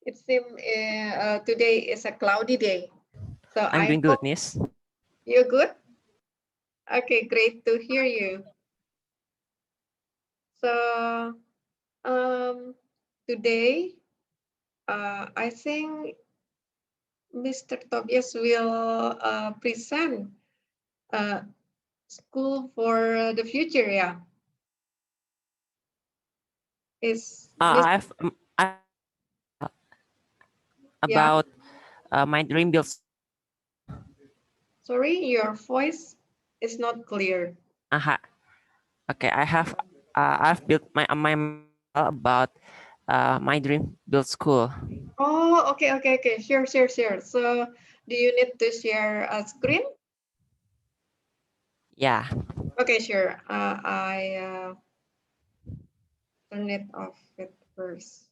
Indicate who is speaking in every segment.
Speaker 1: It seems today is a cloudy day. So
Speaker 2: I'm
Speaker 1: I
Speaker 2: doing good,
Speaker 1: hope
Speaker 2: Miss.
Speaker 1: you're good. Okay, great to hear you. So um, today, I think Mr. Tobias will present uh, school for the future. Yeah, is Miss?
Speaker 2: I
Speaker 1: Yeah,
Speaker 2: about my dream builds.
Speaker 1: sorry, your voice is not clear.
Speaker 2: Uh, okay, I've built my about my dream build school.
Speaker 1: Oh, okay, okay, okay. Sure, sure, sure. So, do you need to share a screen?
Speaker 2: Yeah.
Speaker 1: Okay, sure. I turn it off at first.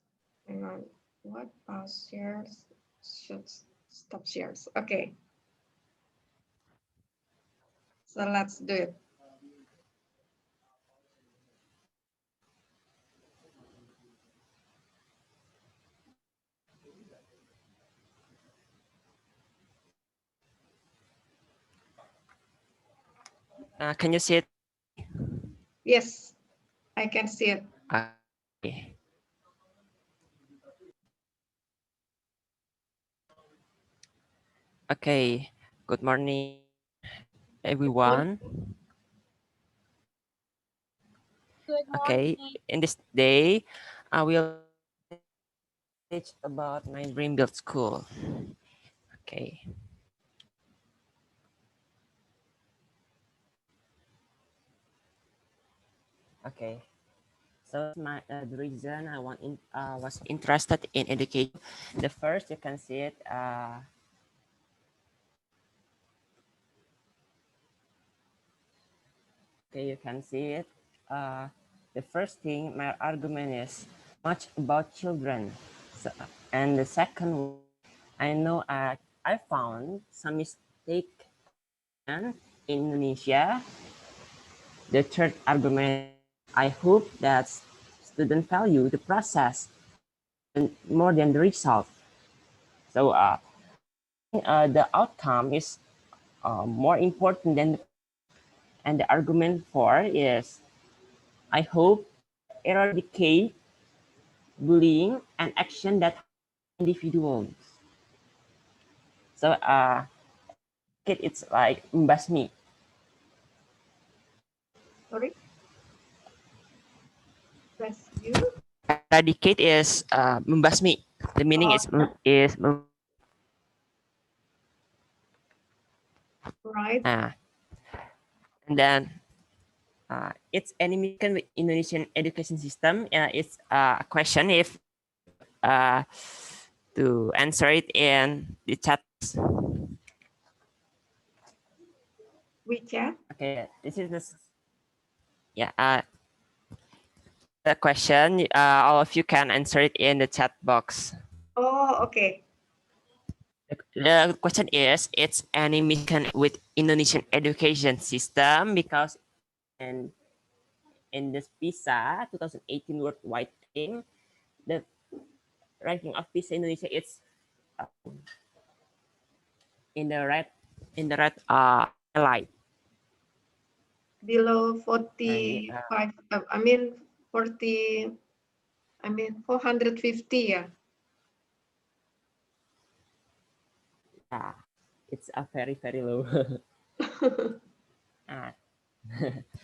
Speaker 1: Hang on. What? Pause shares. Should stop shares. Okay. So let's do it.
Speaker 2: Can you see it?
Speaker 1: Yes, I can see it.
Speaker 2: Okay. Okay. Good morning,
Speaker 1: Good
Speaker 2: everyone. Okay.
Speaker 1: morning.
Speaker 2: In this day, I will teach about my dream build school. Okay. Okay. So my the reason I was interested in education. The first you can see it. Okay, you can see it. The first thing my argument is much about children. So, and the second one, I know I found some mistake in Indonesia. The third argument, I hope that students value the process and more than the result. So the outcome is more important than and the argument for is I hope eradicate bullying and action that individuals. So it's like membasmi.
Speaker 1: Sorry, bless you.
Speaker 2: Eradicate is membasmi. The meaning
Speaker 1: Oh,
Speaker 2: is
Speaker 1: right.
Speaker 2: uh, and then it's animation with Indonesian education system. It's a question if uh, to answer it in the chat.
Speaker 1: WeChat.
Speaker 2: Okay, this is yeah the question. All of you can answer it in the chat box.
Speaker 1: Oh, okay.
Speaker 2: The question is, it's any mission with Indonesian education system because in in this PISA 2018 worldwide ranking, the ranking of PISA Indonesia it's uh, in the red highlight.
Speaker 1: Below
Speaker 2: And
Speaker 1: 45. I mean 40. I mean 450. Yeah.
Speaker 2: yeah, it's a very low. uh,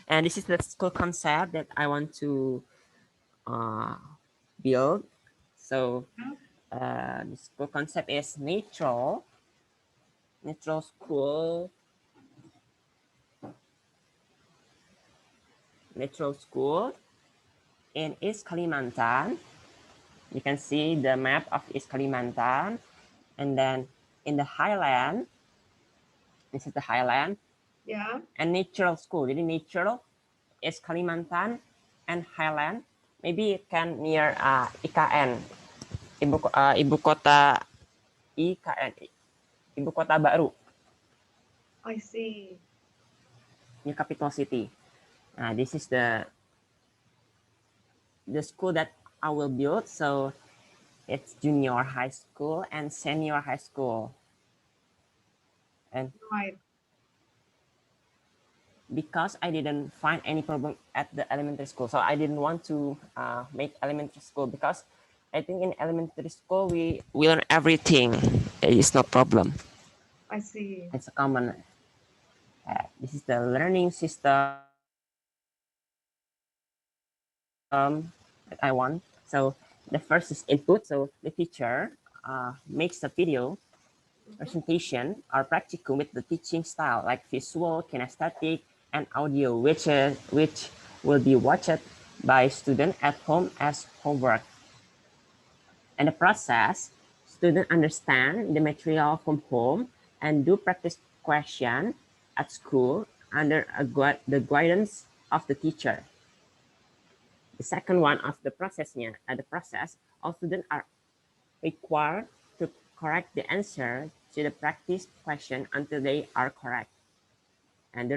Speaker 2: and this is the school concept that I want to uh, build. So the school concept is neutral school, neutral school in East Kalimantan. You can see the map of East Kalimantan, and then in the highland, this is the highland,
Speaker 1: Yeah.
Speaker 2: and natural school. Jadi natural is Kalimantan and highland. Maybe it can near IKN, ibu kota IKN, ibu kota baru,
Speaker 1: I see.
Speaker 2: new capital city. This is the school that I will build. So It's junior high school and senior high school. And
Speaker 1: Right.
Speaker 2: because I didn't find any problem at the elementary school, so I didn't want to make elementary school because I think in elementary school we learn everything. It's no problem.
Speaker 1: I see.
Speaker 2: It's a common. This is the learning system that I want. So the first is input. So the teacher makes a video
Speaker 1: Mhm.
Speaker 2: presentation or practicum with the teaching style like visual, kinesthetic, and audio, which will be watched by student at home as homework. And the process, student understand the material from home and do practice question at school under the guidance of the teacher. The second one of the processnya, the process, all students are required to correct the answer to the practice question until they are correct. And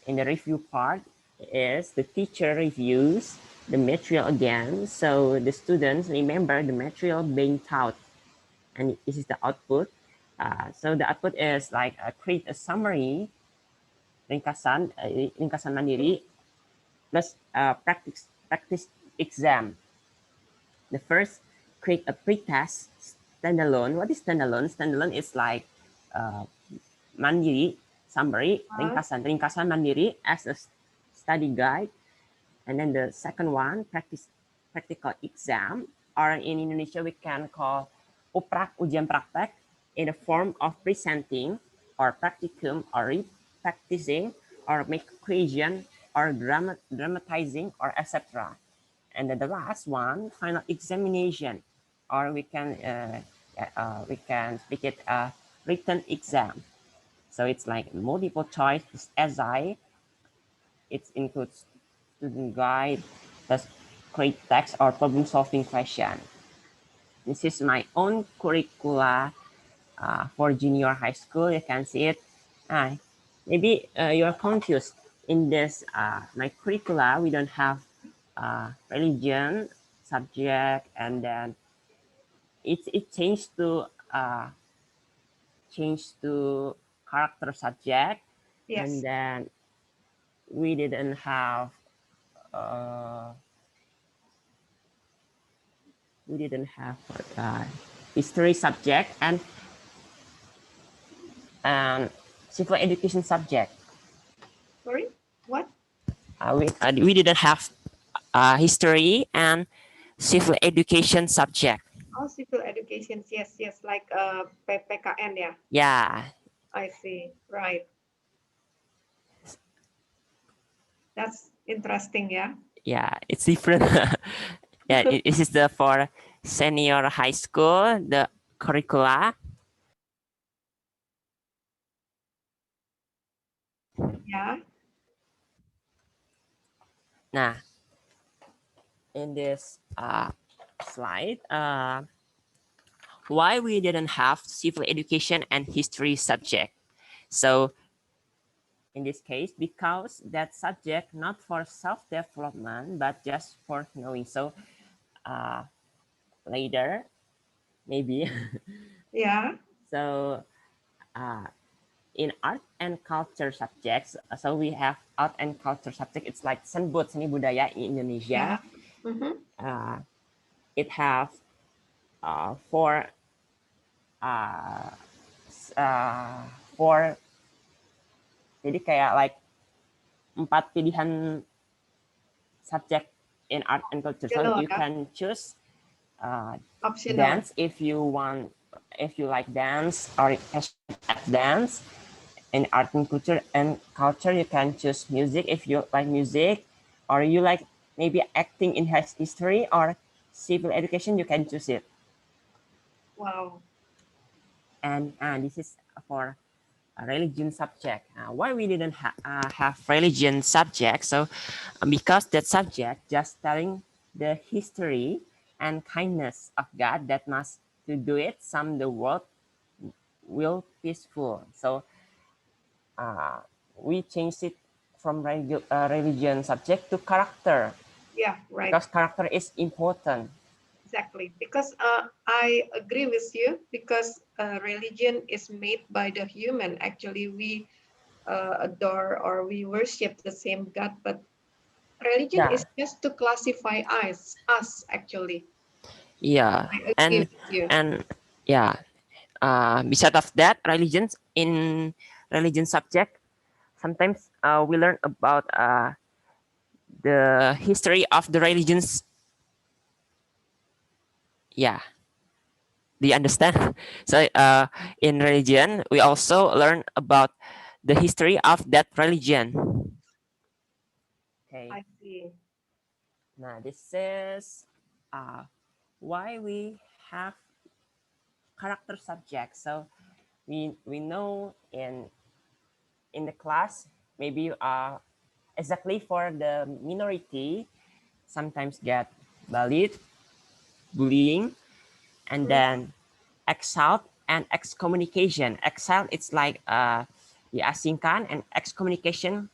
Speaker 2: in the review part is the teacher reviews the material again, so the students remember the material being taught. And this is the output. So the output is like create a summary, ringkasan mandiri plus practice exam. The first, create a pretest standalone. What is standalone? Standalone is like uh, mandiri summary, ringkasan mandiri as a study guide. And then the second one, practical exam, or in Indonesia we can call ujian praktek, in the form of presenting or practicum or practicing or make equation or dramatizing or etc. And then the last one, final examination, or we can speak it a written exam. So it's like multiple choice essay. It includes student guide, plus create text or problem solving question. This is my own curricula for junior high school. You can see it. Maybe you're confused. In this, my curricula, we don't have religion subject, and then it uh, changed to character subject, and
Speaker 1: Yes.
Speaker 2: then we didn't have uh, we didn't have history subject and civil education subject.
Speaker 1: Sorry. What?
Speaker 2: We didn't have history and civil education subject.
Speaker 1: Oh, civil education. Yes, yes. Like PPKN. Yeah.
Speaker 2: Yeah,
Speaker 1: I see. Right. That's interesting. Yeah.
Speaker 2: yeah, it's different. Yeah, this is the for senior high school the curricula.
Speaker 1: Yeah.
Speaker 2: Nah, in this slide, why we didn't have civil education and history subject. So in this case, because that subject not for self-development but just for knowing. So uh, later maybe.
Speaker 1: Yeah.
Speaker 2: So uh, in art and culture subjects, so we have art and culture subject. It's like seni budaya in
Speaker 1: Yeah.
Speaker 2: Indonesia.
Speaker 1: Mm-hmm.
Speaker 2: Uh, it have four uh, four, jadi kayak like empat pilihan subject in art and culture. So
Speaker 1: Yellow.
Speaker 2: you
Speaker 1: Yeah.
Speaker 2: can choose uh,
Speaker 1: Optional.
Speaker 2: dance if you want, if you like dance or passionate at dance. In art and culture you can choose music if you like music, or you like maybe acting in history or civil education, you can choose it.
Speaker 1: Wow.
Speaker 2: And this is for a religion subject. Why we didn't have religion subject? So because that subject just telling the history and kindness of God that must to do it, some the world will peaceful. So uh, we changed it from religion subject to character,
Speaker 1: Yeah. Right.
Speaker 2: because character is important.
Speaker 1: Exactly, because I agree with you, because religion is made by the human. Actually, we adore or we worship the same God, but religion
Speaker 2: Yeah,
Speaker 1: is just to classify us actually.
Speaker 2: yeah,
Speaker 1: I agree with you.
Speaker 2: and yeah. Besides of that, religion subject, sometimes we learn about the history of the religions. Yeah, do you understand? So in religion, we also learn about the history of that religion. Okay.
Speaker 1: I see.
Speaker 2: Now this is uh, why we have character subjects. So we know in the class, maybe exactly for the minority sometimes get bullied, bullying, and
Speaker 1: Mhm.
Speaker 2: then exiled and excommunication. Exile, it's like diasingkan, and excommunication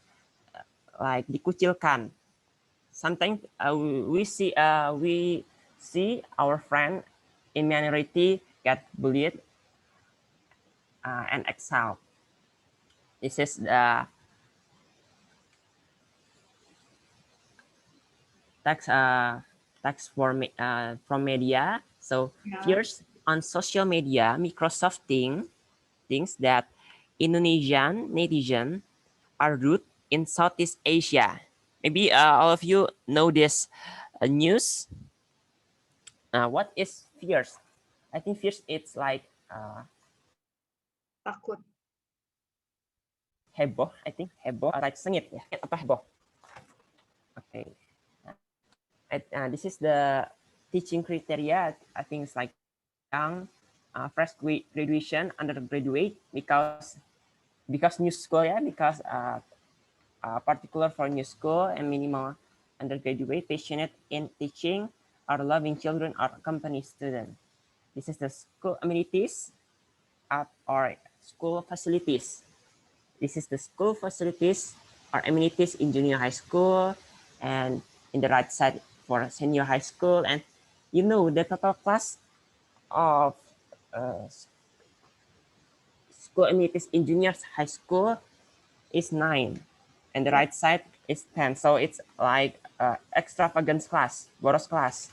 Speaker 2: like dikucilkan. Sometimes we see our friend in minority get bullied and exiled. This is the text from media. So
Speaker 1: Yeah.
Speaker 2: fears on social media, Microsoft thinks that Indonesian netizen are root in Southeast Asia. Maybe all of you know this news. What is fears? I think fears it's like
Speaker 1: Takut.
Speaker 2: heboh. I think heboh like sengit ya. Apa heboh? Okay. This is the teaching criteria. I think it's like young, fresh graduation, undergraduate, because new school, yeah, because particular for new school, and minimal undergraduate, passionate in teaching, or loving children, or company student. This is the school amenities or school facilities. This is the school facilities or amenities in junior high school, and in the right side for senior high school. And the total class of uh, school amenities in junior high school is 9, and the
Speaker 1: Yeah.
Speaker 2: right side is 10. So it's like extravagance class, boros class.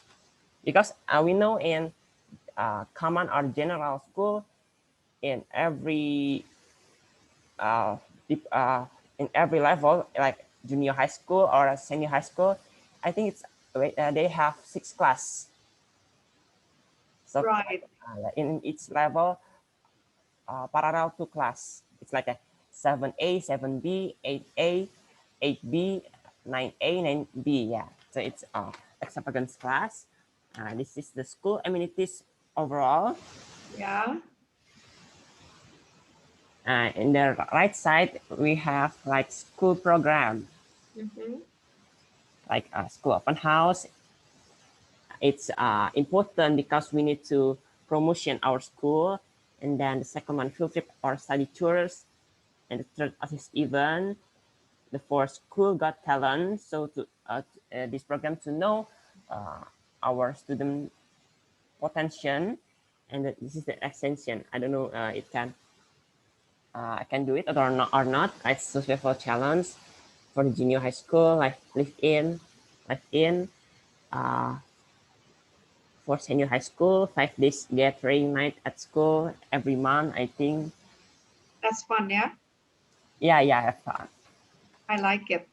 Speaker 2: Because we know in common or general school, in every uh, in every level, like junior high school or senior high school, I think they have 6 class. So
Speaker 1: Right.
Speaker 2: in each level, parallel to class. It's like a 7A, 7B, 8A, 8B, 9A, 9B. Yeah. So it's extravagance class. This is the school amenities overall.
Speaker 1: Yeah.
Speaker 2: In the right side, we have like school program,
Speaker 1: Mm-hmm.
Speaker 2: like school open house. It's important because we need to promotion our school. And then the second one, field trip or study tours. And the third assist event. The fourth, school got talent. So this program to know uh, our student potential. And this is the extension. I don't know it can I can do it or not. It's survival challenge for the junior high school, like live in uh, for senior high school, 5 days gathering night at school every month, I think.
Speaker 1: That's fun. Yeah.
Speaker 2: Yeah, yeah, have fun.
Speaker 1: I like it.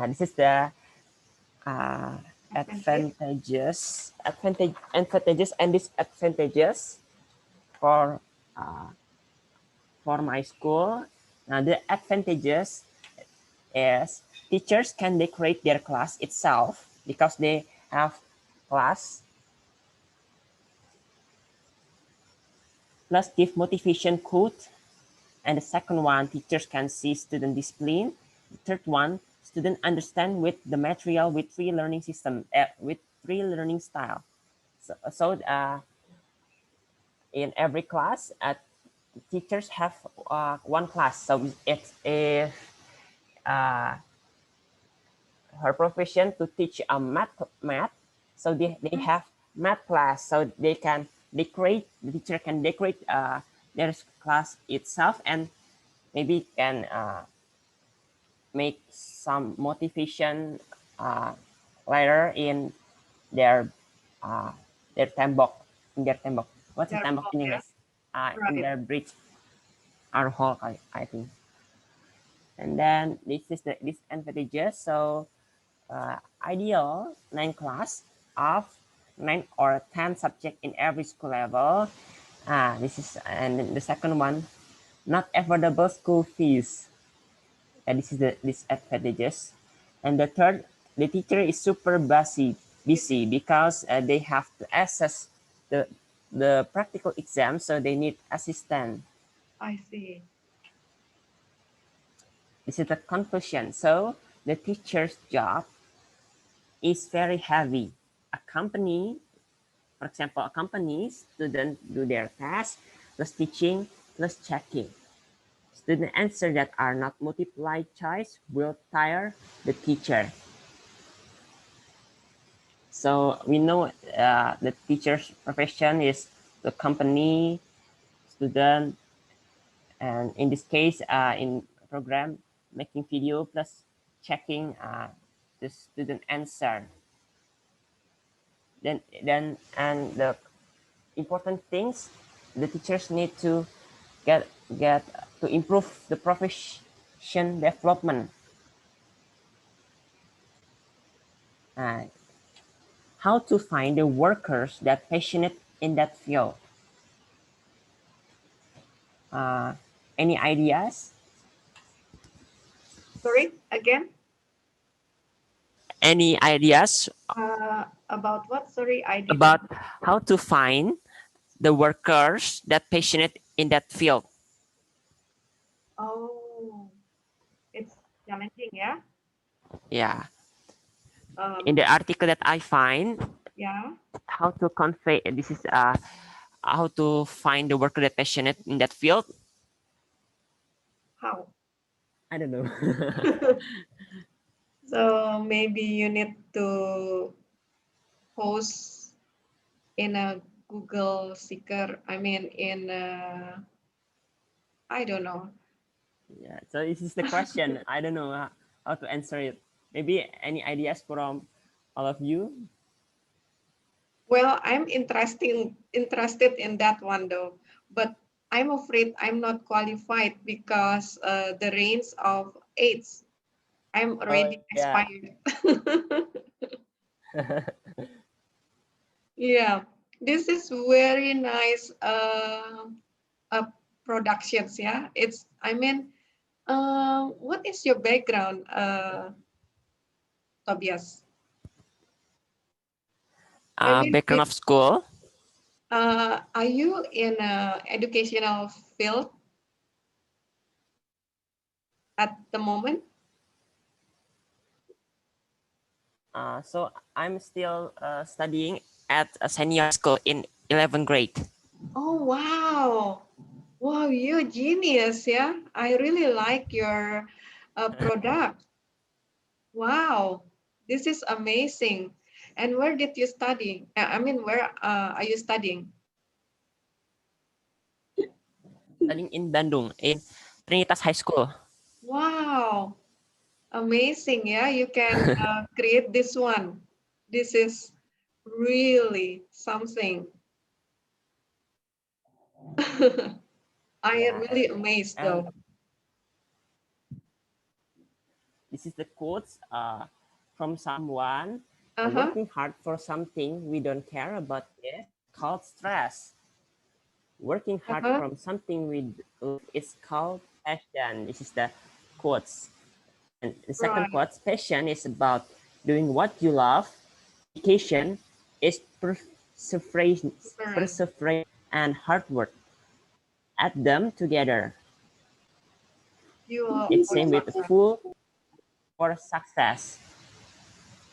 Speaker 2: This is the uh,
Speaker 1: Advantage.
Speaker 2: advantages and disadvantages for for my school. Now the advantages is teachers can decorate their class itself because they have class, plus give motivation quote. And the second one, teachers can see student discipline. The third one, student understand with the material with three learning system, with three learning style. So in every class, teachers have one class. So it's if uh, her profession to teach math. So they have math class, so they can decorate. The teacher can decorate their class itself, and maybe can make some motivation uh, letter in their uh, their tembok, in their tembok. What's the
Speaker 1: Their
Speaker 2: tembok
Speaker 1: home,
Speaker 2: in
Speaker 1: yeah.
Speaker 2: English? In
Speaker 1: Right.
Speaker 2: their bridge, our hall, I think. And then this is the disadvantages. So ideal 9 class of 9 or 10 subject in every school level. This is, and then the second one, not affordable school fees. This is the disadvantages. And the third, the teacher is super busy because they have to assess the practical exam, so they need assistant.
Speaker 1: I see.
Speaker 2: This is the conclusion. So the teacher's job is very heavy. A company, for example, a company student do their task plus teaching plus checking. Student answer that are not multiple choice will tire the teacher. So we know the teacher's profession is the company, student, and in this case, in program, making video plus checking the student answer. Then and the important things, the teachers need to get to improve the profession development. Uh, how to find the workers that passionate in that field. Uh, any ideas?
Speaker 1: Sorry, again?
Speaker 2: Any ideas
Speaker 1: About what? Sorry, I didn't.
Speaker 2: about how to find the workers that passionate in that field?
Speaker 1: Oh, it's challenging, yeah.
Speaker 2: Yeah. In
Speaker 1: Um,
Speaker 2: the article that I find,
Speaker 1: yeah.
Speaker 2: how to convey this is how to find the worker that passionate in that field.
Speaker 1: How?
Speaker 2: I don't know.
Speaker 1: So maybe you need to post in a Google Seeker. I mean, in I don't know.
Speaker 2: Yeah. So this is the question. I don't know how to answer it. Maybe any ideas from all of you?
Speaker 1: Well, I'm interested in that one though, but I'm afraid I'm not qualified because the range of age, I'm
Speaker 2: Oh
Speaker 1: already
Speaker 2: yeah.
Speaker 1: expired. Yeah, this is very nice uh, productions. Yeah, it's. I mean, what is your background, Tobias? I mean,
Speaker 2: Background of school.
Speaker 1: are you in a educational field at the moment?
Speaker 2: So I'm still studying at a senior school in 11th grade.
Speaker 1: Oh, wow. Wow, you're a genius, yeah? I really like your product. Wow, this is amazing. And where did you study? I mean, where are you studying?
Speaker 2: Studying in Bandung in Trinitas High School.
Speaker 1: Wow, amazing, yeah? You can create this one. This is really something. I am
Speaker 2: Yeah,
Speaker 1: really amazed
Speaker 2: and
Speaker 1: though.
Speaker 2: this is the quotes from someone
Speaker 1: Uh-huh,
Speaker 2: working hard for something we don't care about is called stress. Working hard
Speaker 1: uh-huh,
Speaker 2: from something we love is called passion. This is the quotes. And the second
Speaker 1: right,
Speaker 2: quote, passion is about doing what you love. Dedication is
Speaker 1: different.
Speaker 2: perseverance and hard work. Add them together.
Speaker 1: You are
Speaker 2: It's
Speaker 1: for
Speaker 2: same with
Speaker 1: success.
Speaker 2: full for success.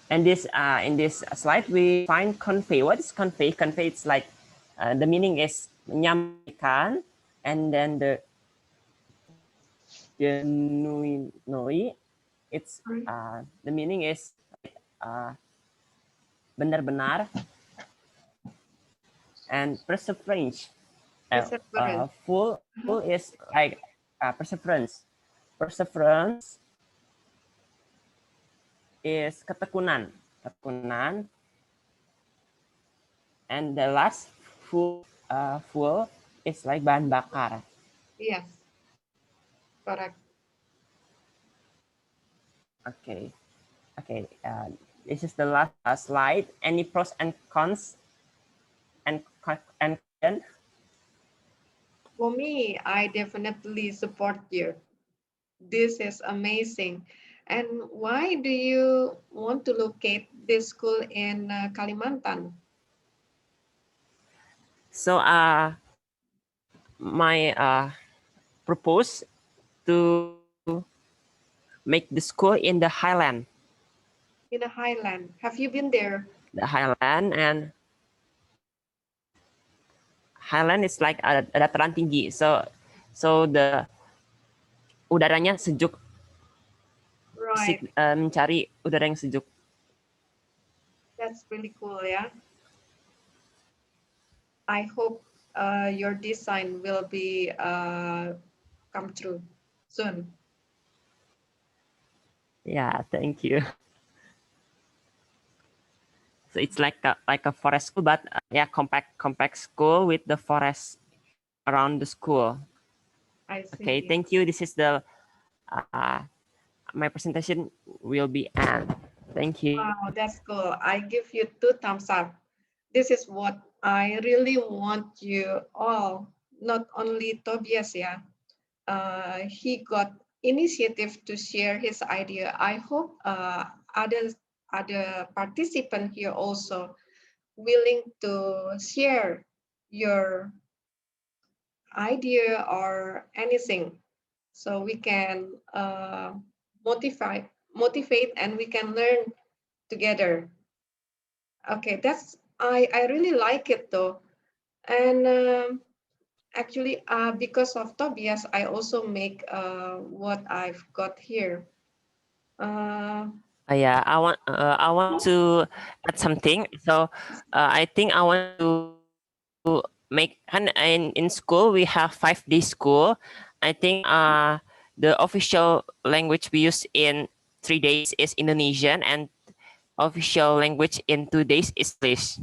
Speaker 2: And this in this slide we find convey. What is convey? Convey it's like the meaning is menyampaikan, and then the genuinely it's
Speaker 1: Right.
Speaker 2: the meaning is uh, benar-benar and perseverance.
Speaker 1: Perseverance.
Speaker 2: Full is like perseverance. Perseverance is ketekunan. Ketekunan. And the last full is like bahan bakar.
Speaker 1: Yes, correct.
Speaker 2: Okay. Okay. This is the last slide. Any pros and cons and question?
Speaker 1: For me, I definitely support you. This is amazing. And why do you want to locate this school in Kalimantan?
Speaker 2: So my propose to make the school in the highland.
Speaker 1: In the highland. Have you been there?
Speaker 2: The highland and highland is like dataran tinggi. So the udaranya sejuk.
Speaker 1: Right.
Speaker 2: Mencari udara yang sejuk.
Speaker 1: That's really cool, yeah. I hope your design will be come true soon.
Speaker 2: Yeah, thank you. So it's like a forest school, but yeah, compact school with the forest around the school.
Speaker 1: I
Speaker 2: Okay,
Speaker 1: see.
Speaker 2: thank you. This is the uh, my presentation will be end. Thank you.
Speaker 1: Wow, that's cool. I give you 2 thumbs up. This is what I really want you all, not only Tobias, yeah. He got initiative to share his idea. I hope other participant here also willing to share your idea or anything, so we can motivate and we can learn together. Okay, I really like it though. And actually, because of Tobias, I also make what I've got here. Uh,
Speaker 2: Yeah, I want to add something. So I think I want to make and in school we have 5 day school. I think the official language we use in 3 days is Indonesian and official language in 2 days is English.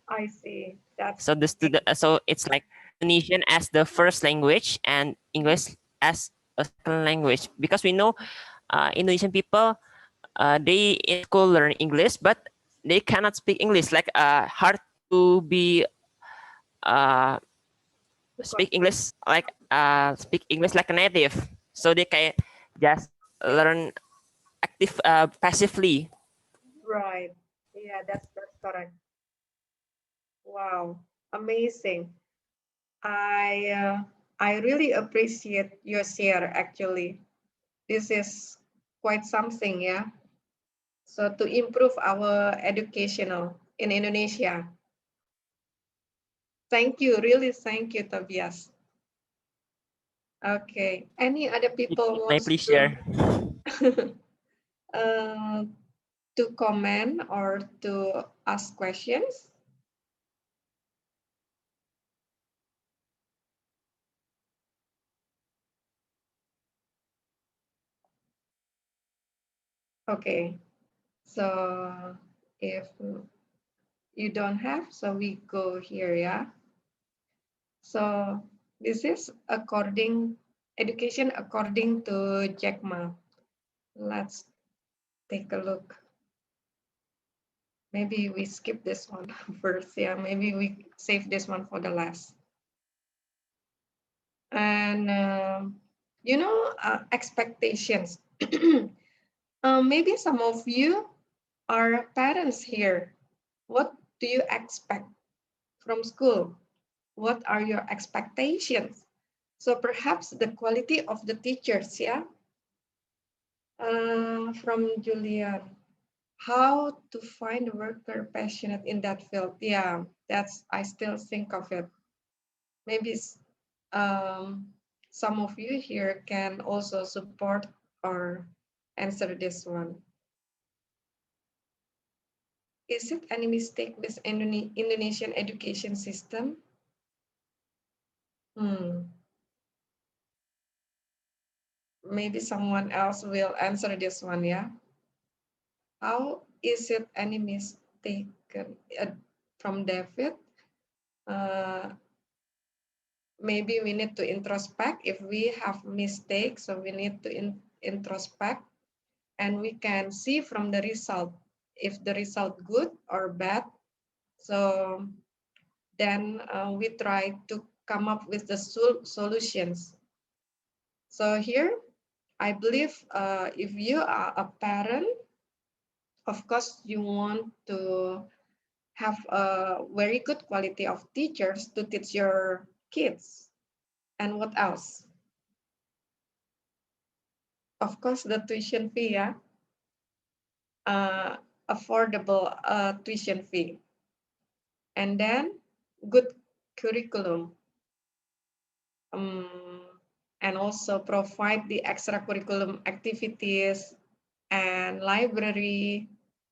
Speaker 1: I see. That's
Speaker 2: So the
Speaker 1: great.
Speaker 2: student so it's like Indonesian as the first language and English as a second language because we know Indonesian people they in school learn English, but they cannot speak English. Like hard to be uh, speak English like a native. So they can just learn active passively.
Speaker 1: Right. Yeah, that's correct. Wow, amazing. I uh, I really appreciate your share actually. This is quite something, yeah. So to improve our educational in Indonesia. Thank you, really thank you, Tobias. Okay. Any other people
Speaker 2: My
Speaker 1: wants
Speaker 2: pleasure.
Speaker 1: uh, to comment or to ask questions? Okay. So if you don't have, so we go here, yeah. So this is according education according to Jack Ma. Let's take a look. Maybe we skip this one first. Yeah, maybe we save this one for the last. And expectations. Maybe some of you are parents here. What do you expect from school? What are your expectations? So perhaps the quality of the teachers, yeah. From Julian, how to find a worker passionate in that field? Yeah, that's I still think of it. Maybe um, some of you here can also support or answer this one. Is it any mistake with Indonesian education system? Hmm. Maybe someone else will answer this one, yeah? How is it any mistake from David? Uh, Maybe we need to introspect if we have mistakes, so we need to introspect and we can see from the result if the result good or bad. So then we try to come up with the solutions. So here, I believe if you are a parent, of course, you want to have a very good quality of teachers to teach your kids. And what else? Of course, the tuition fee, yeah, uh, affordable tuition fee. And then good curriculum, um, and also provide the extracurriculum activities and library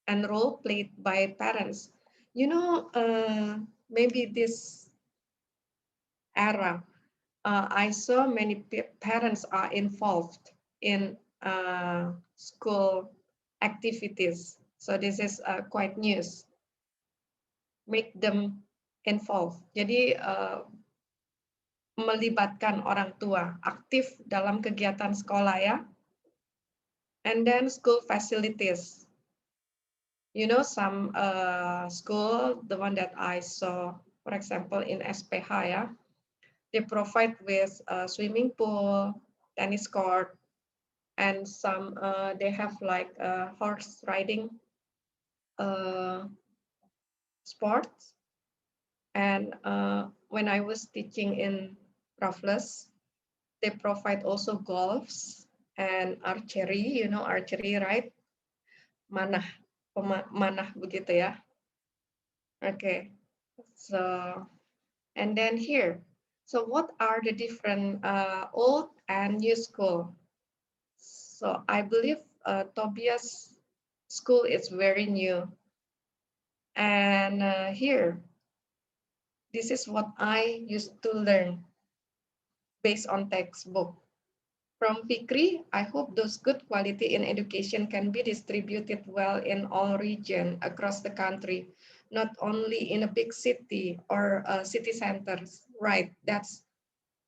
Speaker 1: and role played by parents. You know, maybe this era, I saw many parents are involved in school activities. So this is quite news. Make them involved. Jadi melibatkan orang tua aktif dalam kegiatan sekolah ya. And then school facilities. You know, some school, the one that I saw, for example, in SPH ya, they provide with a swimming pool, tennis court, and some they have like horse riding uh, sports. And when I was teaching in Raffles, they provide also golfs and archery. You know archery, right? Manah, manah begitu ya. Okay, so and then here. So what are the different old and new school? So I believe Tobias school is very new. And here, this is what I used to learn based on textbook. From Fikri, I hope those good quality in education can be distributed well in all regions across the country, not only in a big city or city centers. Right,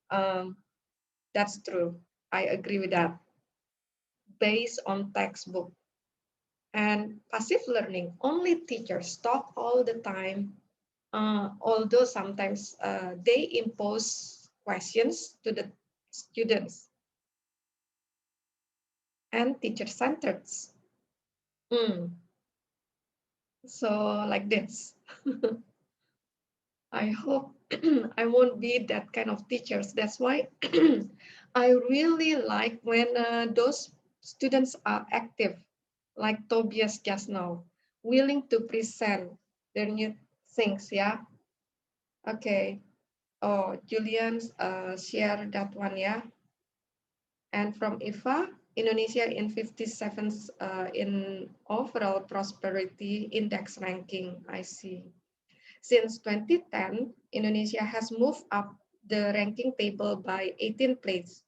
Speaker 1: um, that's true. I agree with that. Based on textbook and passive learning, only teachers talk all the time. Although sometimes they impose questions to the students and teacher-centered. Mm. So like this. I hope I won't be that kind of teachers. That's why I really like when those students are active, like Tobias just now, willing to present their new things. Yeah. Okay. Oh, Julian, share that one. Yeah. And from IFA, Indonesia in 57th in overall prosperity index ranking. I see. Since 2010, Indonesia has moved up the ranking table by 18 place.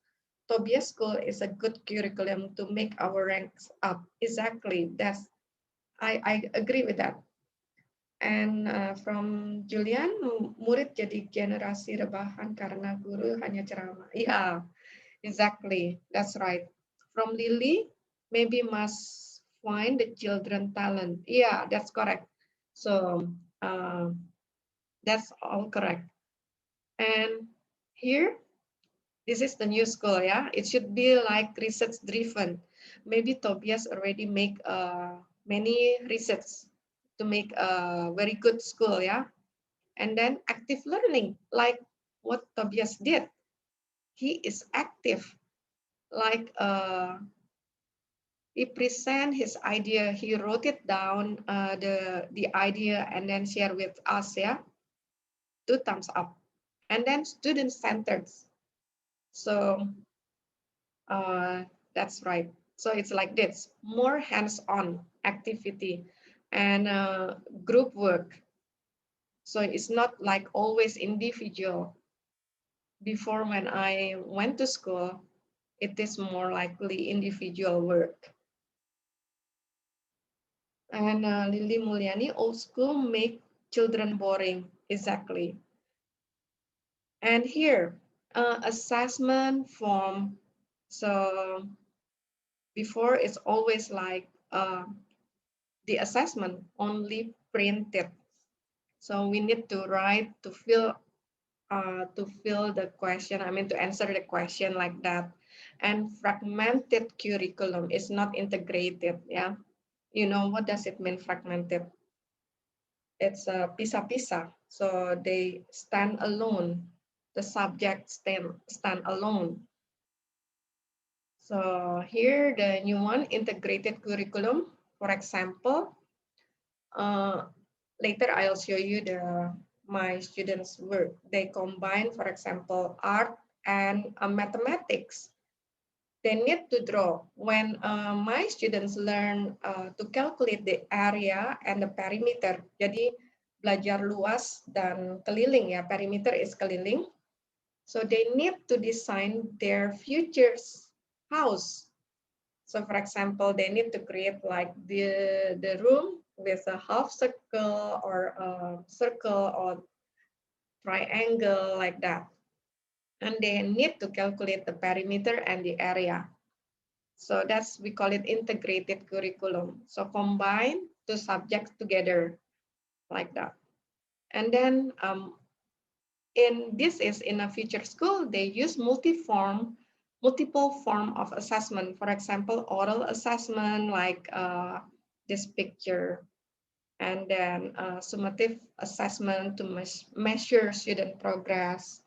Speaker 1: Tobias School is a good curriculum to make our ranks up. Exactly, I agree with that. And from Julian, murid jadi generasi rebahan karena guru hanya ceramah. Yeah, exactly, that's right. From Lily, maybe must find the children talent. Yeah, that's correct. So that's all correct. And here, this is the new school, yeah? It should be like research driven. Maybe Tobias already make many research to make a very good school, yeah? And then active learning, like what Tobias did. He is active, like he present his idea, he wrote it down, the idea, and then share with us, yeah? 2 thumbs up. And then student centered. So uh, that's right. So it's like this, more hands-on activity. and group work. So it's not like always individual. Before, when I went to school, it is more likely individual work. And Lily Mulyani, old school make children boring. Exactly. And here, assessment form. So before it's always like the assessment only printed. So we need to write to fill the question. I mean to answer the question like that. And fragmented curriculum is not integrated. Yeah, you know what does it mean fragmented? It's a pisa-pisa. So they stand alone. The subject stand alone. So here the new one, integrated curriculum. For example, uh, later I'll show you my students' work. They combine, for example, art and mathematics. They need to draw. When my students learn to calculate the area and the perimeter, jadi belajar luas dan keliling ya, perimeter is keliling. So they need to design their future's house. So for example, they need to create like the room with a half circle or a circle or triangle like that. And they need to calculate the perimeter and the area. So that's, we call it integrated curriculum. So combine two subjects together like that. And then in this is in a future school, they use multiple form of assessment. For example, oral assessment like this picture, and then summative assessment to measure student progress,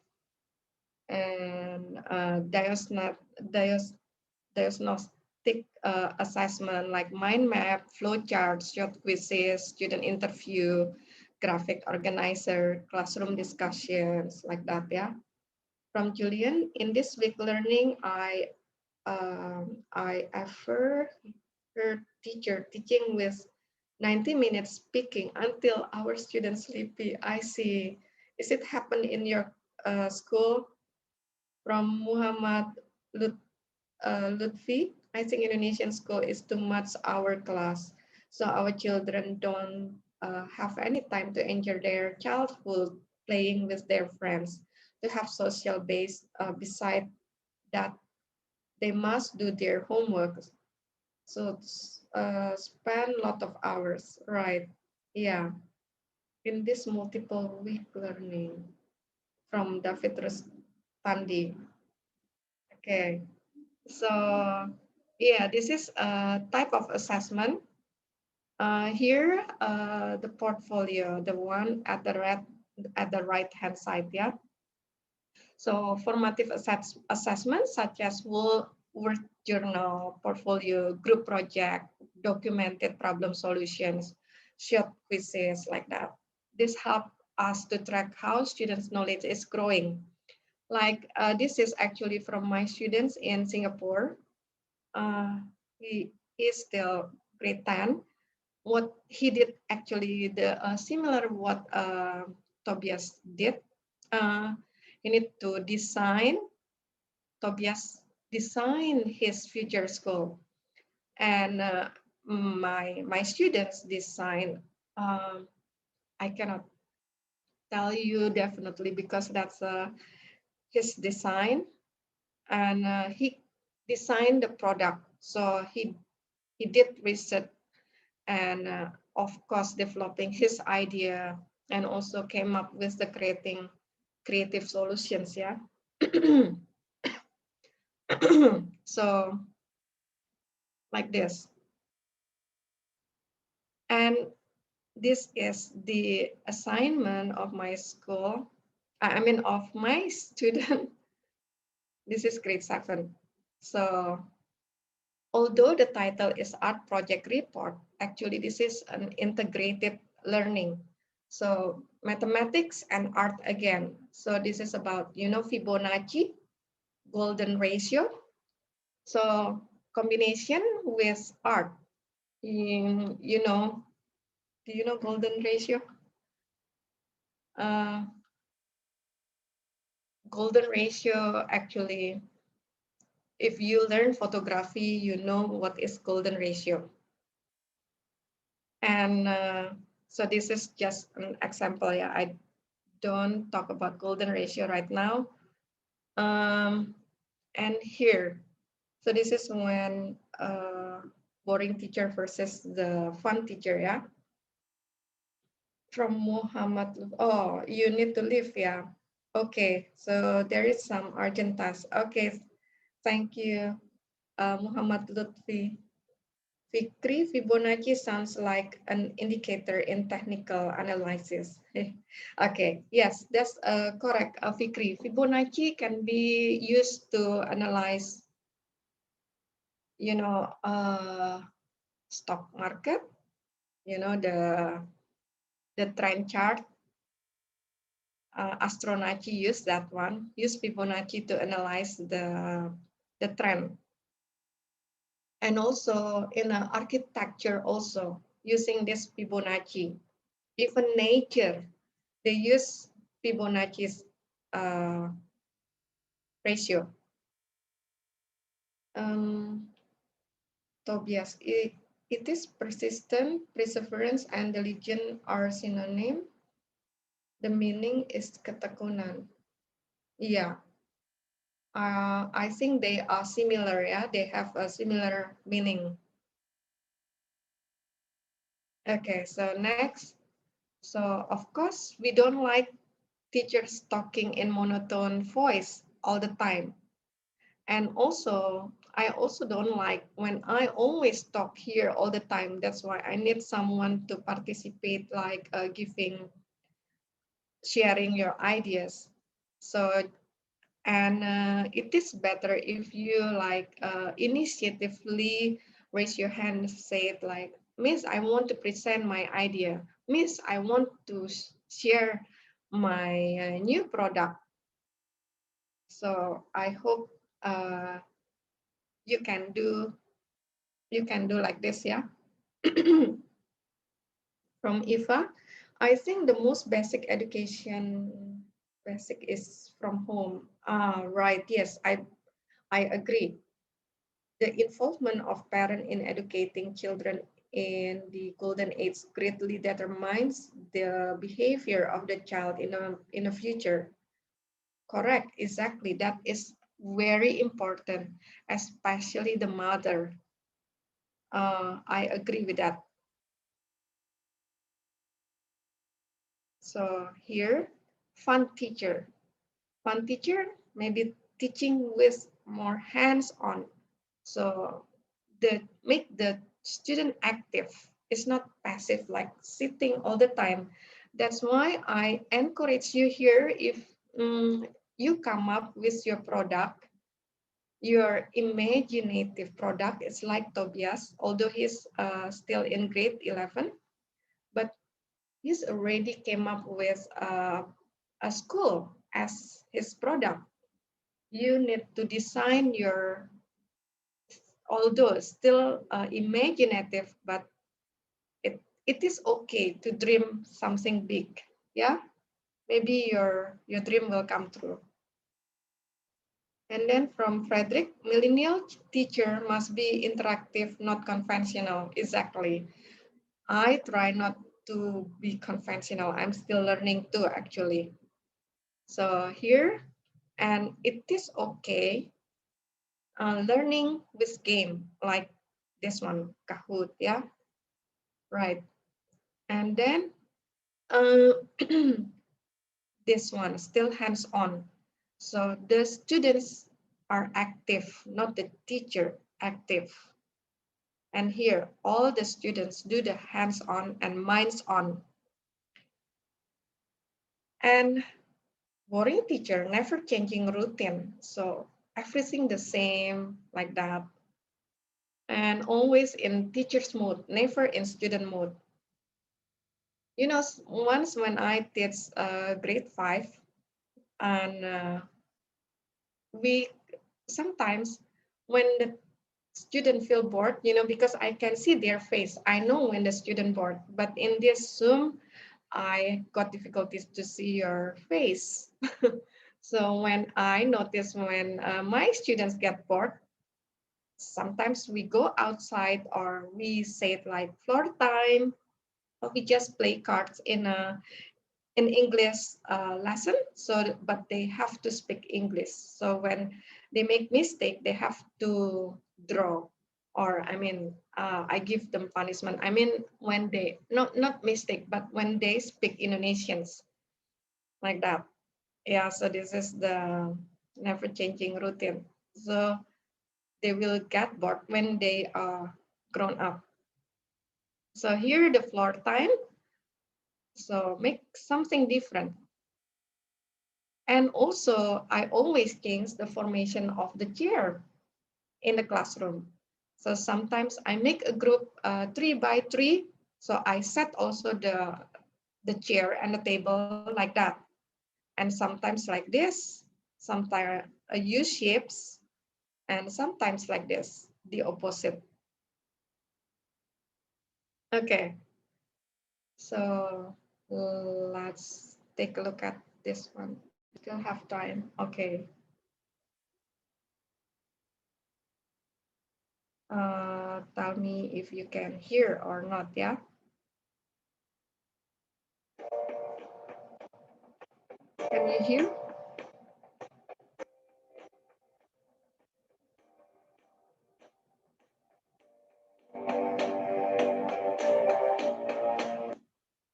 Speaker 1: and diagnostic assessment like mind map, flowchart, short quizzes, student interview, graphic organizer, classroom discussions, like that, yeah. From Julian, in this week learning, I ever heard teacher teaching with 90 minutes speaking until our students sleepy. I see. Is it happen in your school? From Muhammad Lutfi, I think Indonesian school is too much our class. So our children don't have any time to enjoy their childhood playing with their friends, to have social base. Beside that, they must do their homework. So spend a lot of hours, right? Yeah, in this multiple week learning from David Rustandi. Okay, so yeah, this is a type of assessment. Here, the portfolio, the one at the right hand side, yeah. So formative assessments such as work journal, portfolio, group project, documented problem solutions, short quizzes, like that. This help us to track how students' knowledge is growing. Like this is actually from my students in Singapore. Uh, he is still grade 10. What he did actually the similar what Tobias did. Uh, he need to design. Tobias design his future school, and my students design. Um, I cannot tell you definitely because that's his design, and he designed the product. So he did research and of course developing his idea and also came up with the creative solutions, yeah. So like this, and this is the assignment of my school, I mean of my student. This is grade 7. So although the title is art project report, actually this is an integrated learning. So mathematics and art again. So this is about, you know, Fibonacci, golden ratio. So combination with art, you know, Do you know golden ratio? Uh, golden ratio actually, if you learn photography, you know what is golden ratio. And so this is just an example. Yeah, I don't talk about golden ratio right now. Um, and here, so this is when boring teacher versus the fun teacher. Yeah, from Muhammad. Oh, you need to leave. Yeah. Okay. So there is some urgent task. Okay. Thank you, Muhammad Lutfi. Fikri, Fibonacci sounds like an indicator in technical analysis. Okay, yes, that's correct, Fikri. Fibonacci can be used to analyze, stock market, the trend chart. Astronacci use that one, use Fibonacci to analyze the trend. And also in architecture also using this Fibonacci. Even nature, they use Fibonacci's uh, ratio. Um, Tobias, it is persistent, perseverance, and diligence are synonym. The meaning is ketekunan. Yeah, I think they are similar. Yeah, they have a similar meaning. Okay, so next. So of course, we don't like teachers talking in monotone voice all the time. And also, I also don't like when I always talk here all the time. That's why I need someone to participate, like sharing your ideas. So, and it is better if you like initiatively raise your hand, say it like, Miss, I want to present my idea. Miss, I want to share my new product. So I hope you can do like this, yeah. From Eva, I think the most basic is from home. Right, yes, I agree. The involvement of parents in educating children in the golden age greatly determines the behavior of the child in the future. Correct, exactly. That is very important, especially the mother. I agree with that. So here, fun teacher. Fun teacher, maybe teaching with more hands-on. So make the student active. It's not passive like sitting all the time. That's why I encourage you here if you come up with your product, your imaginative product. It's like Tobias, although he's still in grade 11, but he's already came up with a school as his product. You need to design your, although still imaginative, but it is okay to dream something big. Yeah, maybe your dream will come true. And then from Frederick, millennial teacher must be interactive, not conventional. Exactly. I try not to be conventional. I'm still learning too, actually. So here, and it is okay learning with game like this one, Kahoot, yeah, right. And then uh, this one, still hands-on. So the students are active, not the teacher active. And here, all the students do the hands-on and minds-on. And boring teacher, never changing routine. So everything the same like that. And always in teacher's mode, never in student mode. You know, once when I teach grade 5, and we sometimes when student feel bored, because I can see their face. I know when the student bored, but in this Zoom, I got difficulties to see your face. So when I notice when my students get bored, sometimes we go outside or we say it like floor time, or we just play cards in a in English lesson. So, but they have to speak English. So when they make mistake, they have to draw, or I give them punishment. When they not mistake, but when they speak Indonesians like that. Yeah. So this is the never changing routine. So they will get bored when they are grown up. So here the floor time. So make something different. And also, I always change the formation of the chair in the classroom. So sometimes I make a group 3 by 3. So I set also the chair and the table like that. And sometimes like this, sometimes a U shapes, and sometimes like this, the opposite. Okay, so let's take a look at this one. We still have time. Okay. Tell me if you can hear or not, yeah? Can you hear?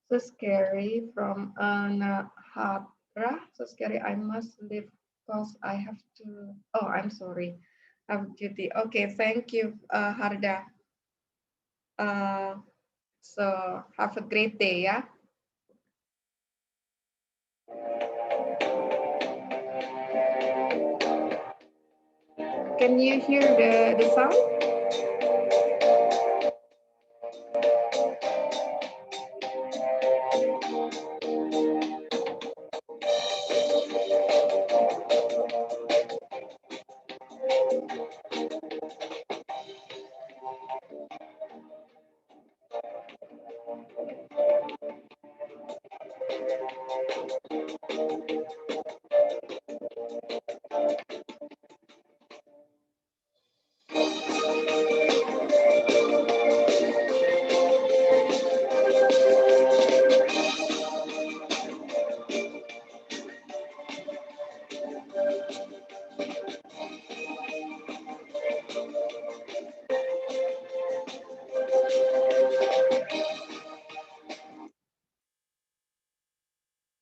Speaker 1: So scary from Anahatra. So scary, I must leave because I have to, oh, I'm sorry, have duty. Okay, thank you, Harda. Uh, so have a great day, yeah? Can you hear the sound?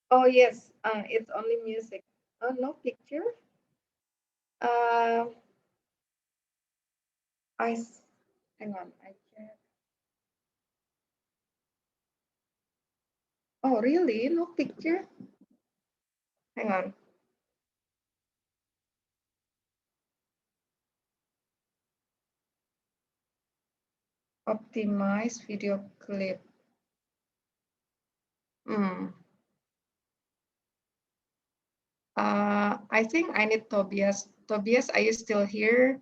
Speaker 1: Oh, yes, it's only music. Oh, no picture? Uh, hang on, I check. Oh, really? No picture? Hang on. Optimize video clip. Hmm. I think I need Tobias. Tobias, are you still here?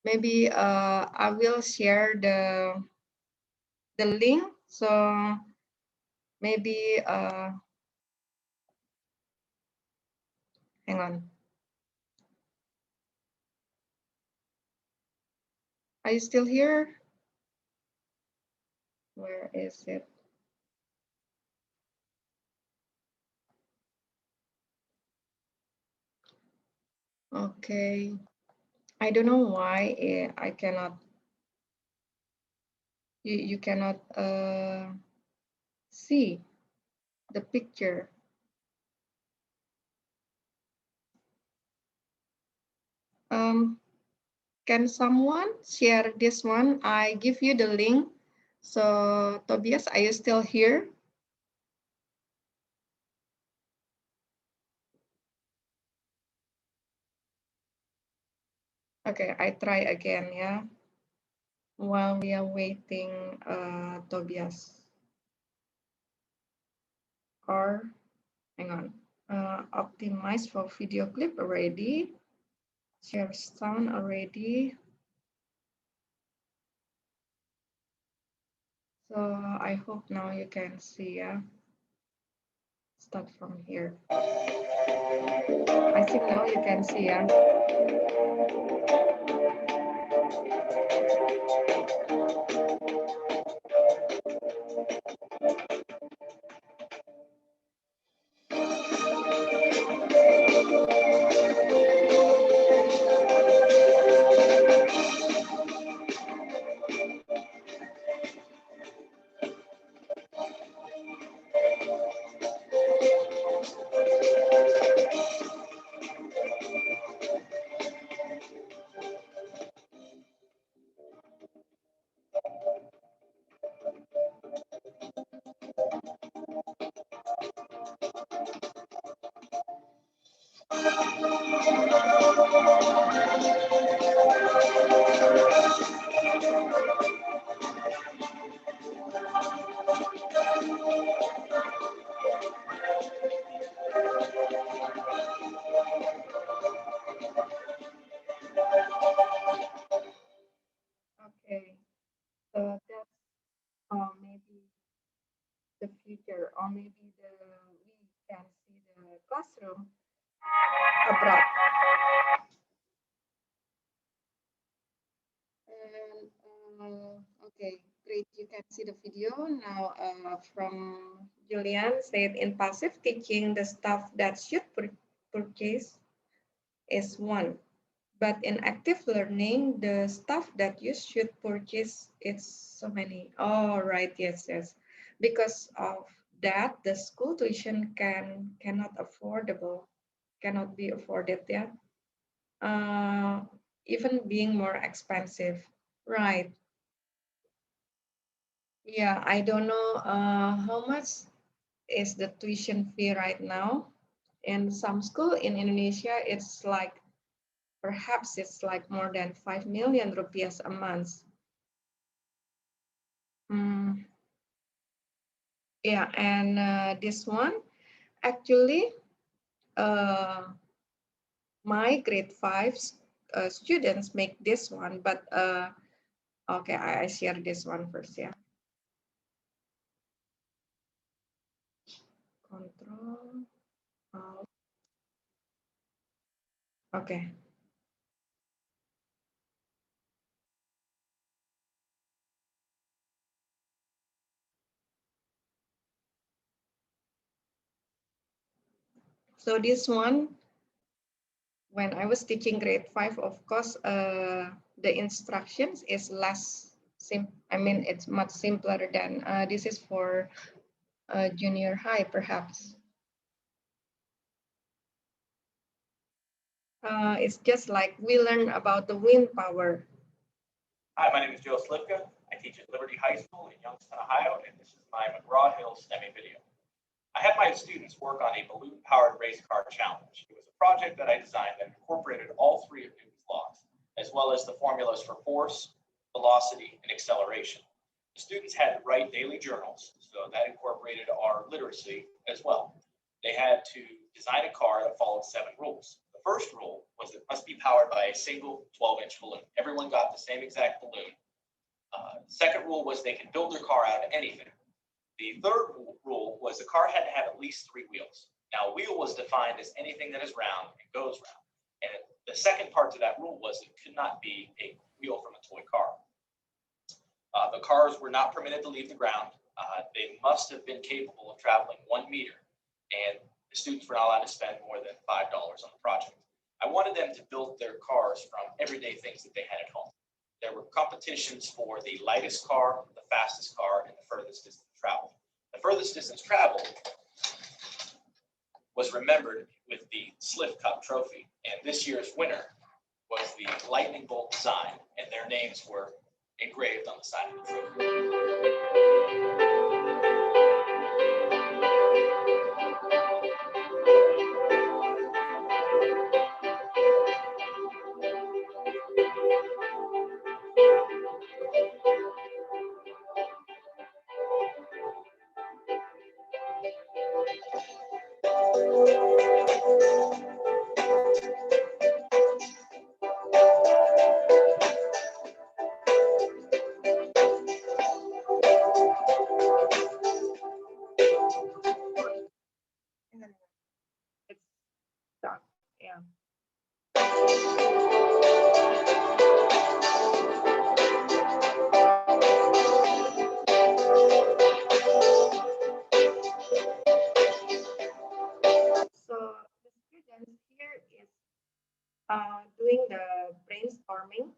Speaker 1: Maybe I will share the link. So maybe hang on. Are you still here? Where is it? Okay. I don't know why I cannot. You cannot see the picture. Um, can someone share this one? I give you the link. So Tobias, are you still here? Okay, I try again, yeah. While we are waiting, Tobias. Or hang on. Optimize for video clip already. Share sound already. So I hope now you can see. Start from here. I think now you can see. Okay, so that's maybe the future, or maybe we can see the classroom abroad. And okay, great. You can see the video now from Julian said in passive teaching, the stuff that should purchase is one. But in active learning, the stuff that you should purchase is so many. Oh, right. Yes, yes. Because of that, the school tuition cannot affordable, cannot be afforded. Yeah. Uh, even being more expensive. Right. Yeah, I don't know how much is the tuition fee right now. In some school in Indonesia, it's like perhaps it's like more than 5 million rupiahs a month. Mm, yeah, and this one actually, uh, my grade five students make this one, but okay, I share this one first. Yeah, control. Okay, so this one, when I was teaching grade five, of course, the instructions is less I mean, it's much simpler than this is for junior high, perhaps. It's just like we learn about the wind power.
Speaker 3: Hi, my name is Joe Slivka. I teach at Liberty High School in Youngstown, Ohio, and this is my McGraw-Hill STEMI video. I had my students work on a balloon-powered race car challenge. It was a project that I designed that incorporated all three of Newton's laws, as well as the formulas for force, velocity, and acceleration. The students had to write daily journals, so that incorporated our literacy as well. They had to design a car that followed 7 rules. The first rule was it must be powered by a single 12-inch balloon. Everyone got the same exact balloon. Second rule was they could build their car out of anything. The third rule was the car had to have at least 3 wheels. Now, a wheel was defined as anything that is round and goes round. And the second part to that rule was it could not be a wheel from a toy car. The cars were not permitted to leave the ground. They must have been capable of traveling 1 meter, and the students were not allowed to spend more than $5 on the project. I wanted them to build their cars from everyday things that they had at home. There were competitions for the lightest car, the fastest car, and the furthest distance traveled. The furthest distance traveled was remembered with the Sliff Cup trophy, and this year's winner was the lightning bolt design, and their names were engraved on the side of the trophy.
Speaker 1: Yeah. So the students here is doing the brainstorming.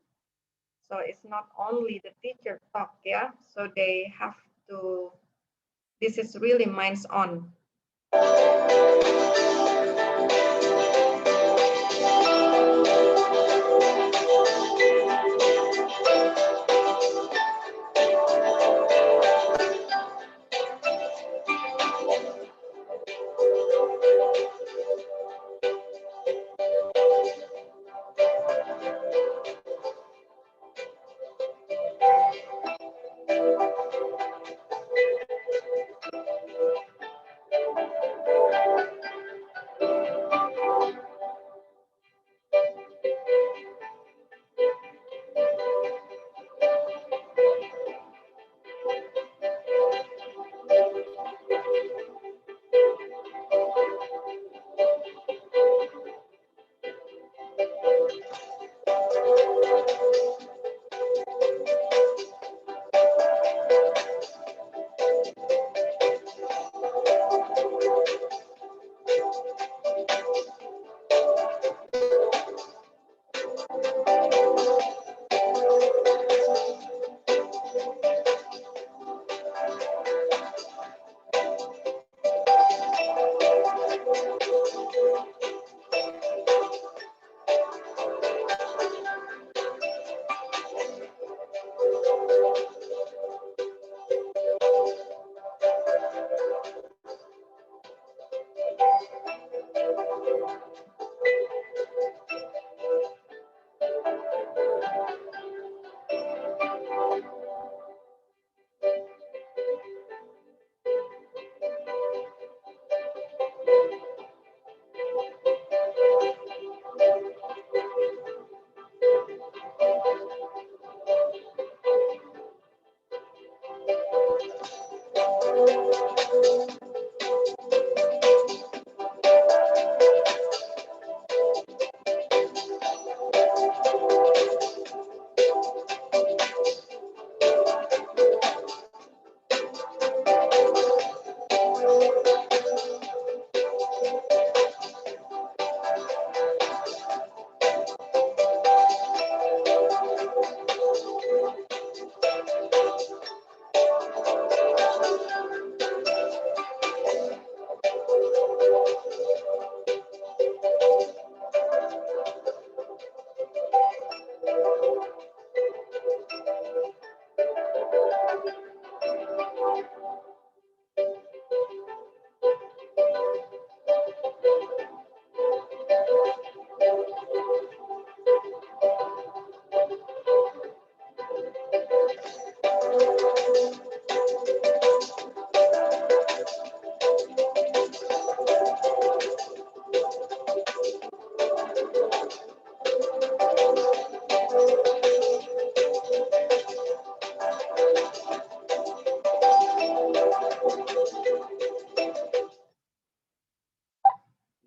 Speaker 1: So it's not only the teacher talk, yeah. So they have to. This is really minds on.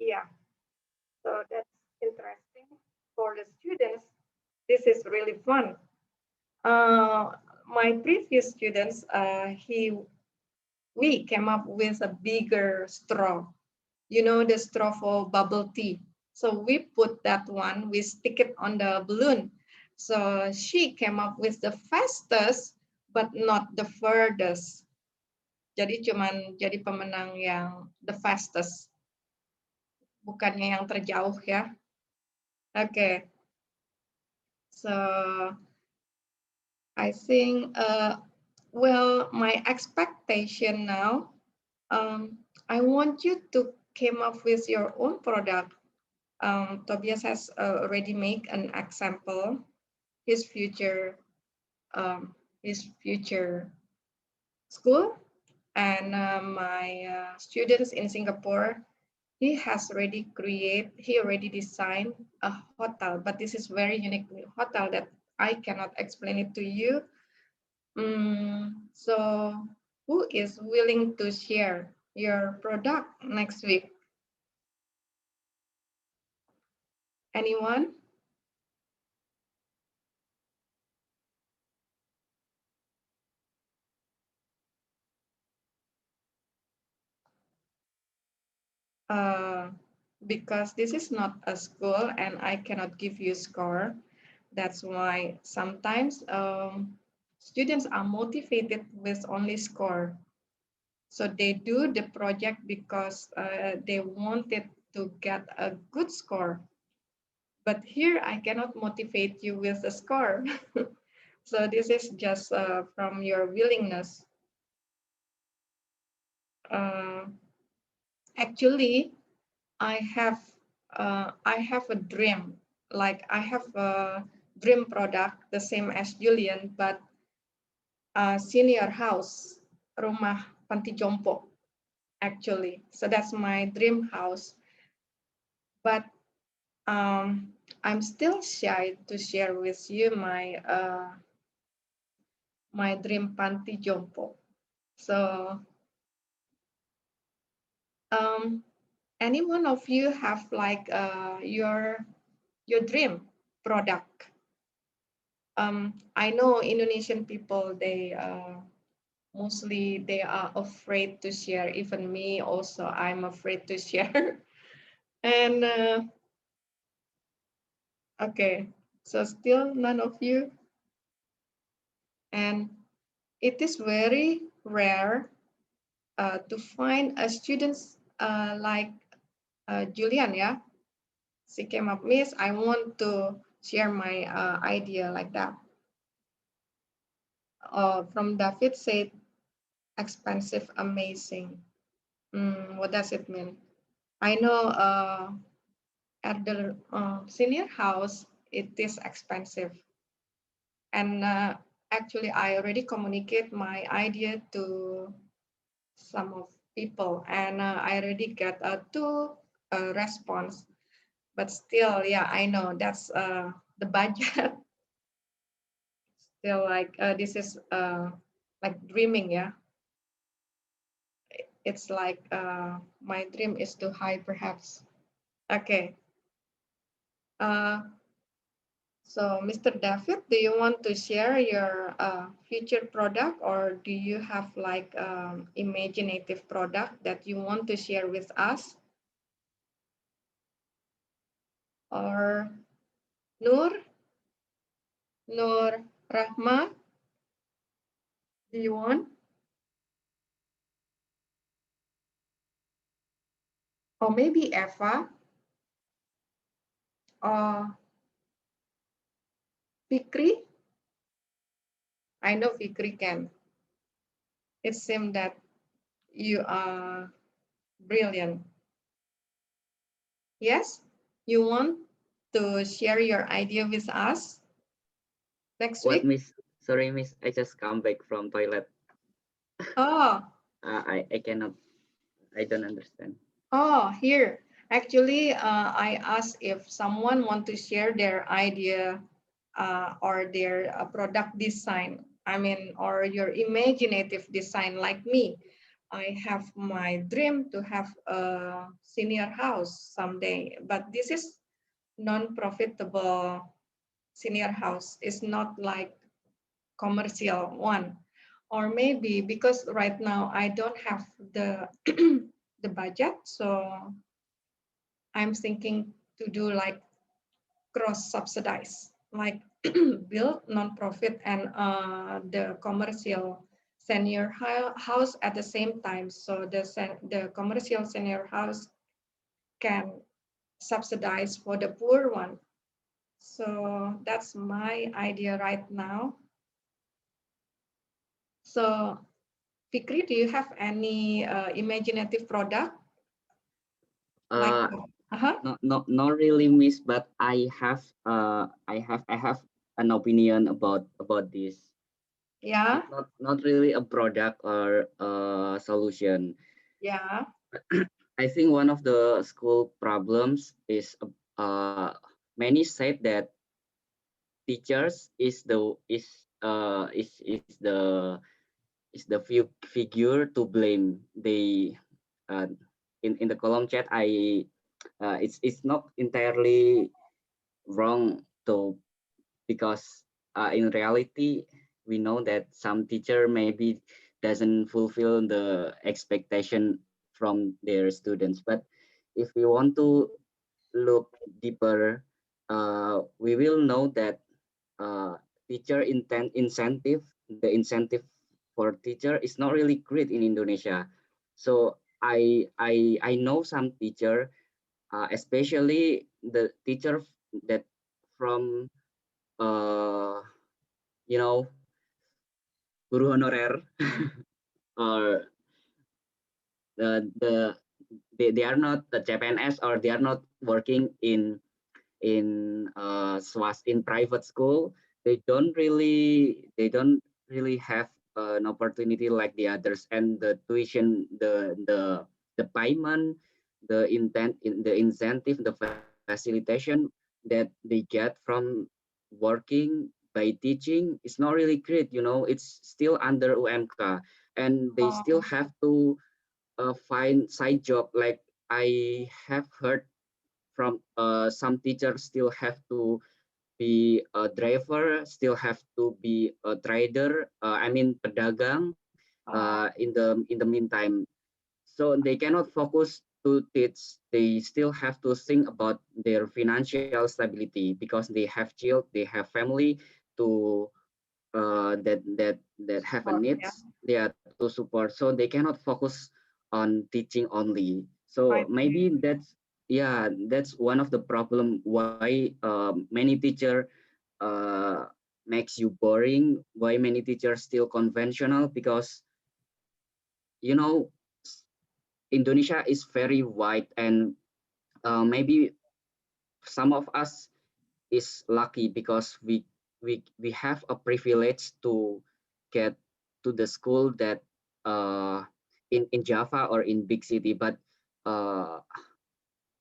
Speaker 1: Yeah. So that's interesting for the students. This is really fun. My previous students, we came up with a bigger straw. You know the straw for bubble tea. So we put that one, we stick it on the balloon. So she came up with the fastest, but not the furthest. Jadi cuman jadi pemenang yang the fastest, bukannya yang terjauh ya. Oke, okay. So I think, well, my expectation now, I want you to came up with your own product. Tobias has already made an example, his future, um, his future school, and my students in Singapore, he already designed a hotel, but this is very unique hotel that I cannot explain it to you. So who is willing to share your product next week? Anyone? Uh, because this is not a school and I cannot give you score. That's why sometimes students are motivated with only score. So they do the project because they wanted to get a good score. But here I cannot motivate you with a score. So this is just from your willingness. Uh, Actually, I have a dream. Like I have a dream product, the same as Julian, but a senior house, rumah panti jompo, actually. So that's my dream house. But I'm still shy to share with you my dream panti jompo. So um, any one of you have like your dream product? I know Indonesian people, they mostly they are afraid to share. Even me also, I'm afraid to share. And okay, so still none of you. And it is very rare to find a students like Julian, yeah. She came up, Miss, I want to share my idea like that. From David said, expensive, amazing. What does it mean? I know at the senior house, it is expensive. And actually, I already communicate my idea to some of people, and I already get a two response. But still, yeah, I know that's the budget. Still, like this is like dreaming, yeah. It's like my dream is too high, perhaps. Okay. Uh, So, Mr. David, do you want to share your future product, or do you have like imaginative product that you want to share with us? Or Nur Rahma, do you want? Or maybe Eva or Fikri? I know Fikri can. It seems that you are brilliant. Yes? You want to share your idea with us next
Speaker 4: What,
Speaker 1: week?
Speaker 4: Miss? Sorry, Miss. I just come back from toilet.
Speaker 1: Oh,
Speaker 4: I cannot. I don't understand.
Speaker 1: Oh, here. Actually, I asked if someone want to share their idea or their product design. I mean, or your imaginative design like me. I have my dream to have a senior house someday, but this is non-profitable senior house. It's not like commercial one. Or maybe because right now I don't have the the budget, so I'm thinking to do like cross subsidize, like build nonprofit and the commercial senior house at the same time. So the commercial senior house can subsidize for the poor one. So that's my idea right now. So Fikri, do you have any imaginative product like?
Speaker 4: Uh,
Speaker 1: Uh-huh.
Speaker 4: not really, Miss. But I have an opinion about this.
Speaker 1: Yeah,
Speaker 4: It's not really a product or a solution.
Speaker 1: yeah,
Speaker 4: I think one of the school problems is many said that teachers is the figure to blame. They uh, in the column chat, it's not entirely wrong to, because in reality we know that some teacher maybe doesn't fulfill the expectation from their students. But if we want to look deeper, we will know that uh, teacher incentive, the incentive for teacher is not really great in Indonesia. So I know some teacher, especially the teacher that from uh, you know, guru honorer, or the they are not the CPNS, or they are not working in in private school. They don't really have an opportunity like the others, and the tuition, the payment, the incentive, the facilitation that they get from working by teaching is not really great. It's still under UMK, and they still
Speaker 1: Oh,
Speaker 4: have to find side job. Like I have heard from some teachers still have to be a driver, still have to be a trader. I mean pedagang.
Speaker 1: oh,
Speaker 4: In the meantime, so they cannot focus to teach. They still have to think about their financial stability, because they have child, they have family to that have a
Speaker 1: support, yeah,
Speaker 4: needs, they are to support, so they cannot focus on teaching only. So
Speaker 1: I
Speaker 4: maybe
Speaker 1: see.
Speaker 4: that's one of the problem why many teacher makes you boring, why many teachers still conventional, because you know Indonesia is very wide, and maybe some of us is lucky because we have a privilege to get to the school that uh, in Java or in big city. Uh,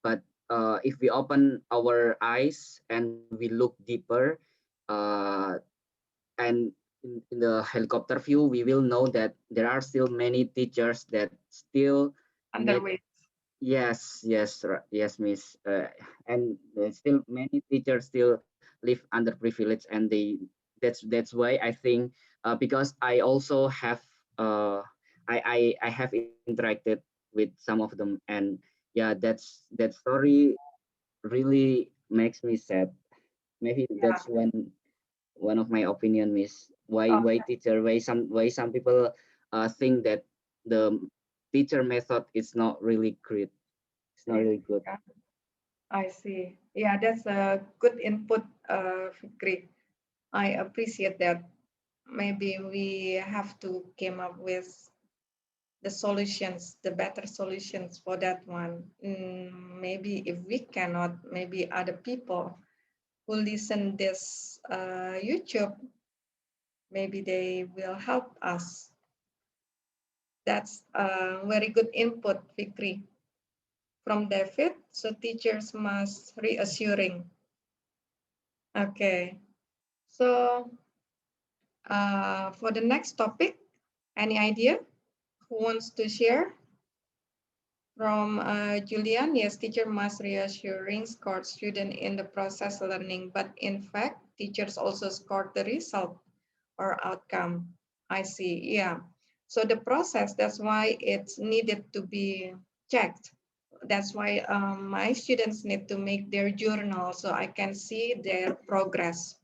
Speaker 4: but if we open our eyes and we look deeper, uh, and in the helicopter view, we will know that there are still many teachers that still make.
Speaker 1: Underway.
Speaker 4: Yes, yes, yes, Miss. And there's still many teachers still live underprivileged, and that's why I think, because I also have I have interacted with some of them, and yeah, that story really makes me sad. Maybe
Speaker 1: Yeah.
Speaker 4: that's one of my opinion, Miss. Why
Speaker 1: Okay.
Speaker 4: teacher, why some people think that the teacher method is not really great. It's not really good.
Speaker 1: Yeah, I see. Yeah, that's a good input, Fikri. I appreciate that. Maybe we have to come up with the solutions, the better solutions for that one. Maybe if we cannot, maybe other people who listen this YouTube, maybe they will help us. That's a very good input, Fikri, from David. So teachers must reassuring. Okay. So for the next topic, any idea who wants to share? From Julian, yes, teacher must reassuring score student in the process learning, but in fact, teachers also score the result or outcome. I see, yeah. So the process, that's why it's needed to be checked. That's why my students need to make their journal so I can see their progress.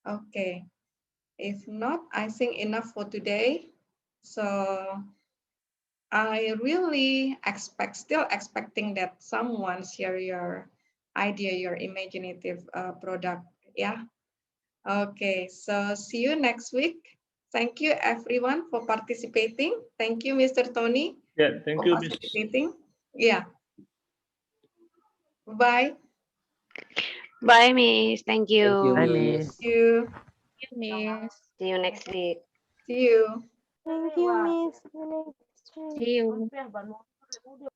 Speaker 1: Okay, if not, I think enough for today. So I really still expecting that someone share your idea, your imaginative product. Yeah. Okay. So see you next week. Thank you everyone for participating. Thank you, Mr. Tony,
Speaker 5: Yeah, thank
Speaker 1: for
Speaker 5: you, Miss.
Speaker 1: participating. Yeah. Bye.
Speaker 6: Bye, Miss. Thank
Speaker 4: Thank you,
Speaker 6: you.
Speaker 2: Hi,
Speaker 4: Miss.
Speaker 2: Miss.
Speaker 1: See you.
Speaker 7: Miss.
Speaker 6: See you next week.
Speaker 1: See you.
Speaker 7: Thank you, Miss. See you next week.
Speaker 6: See you.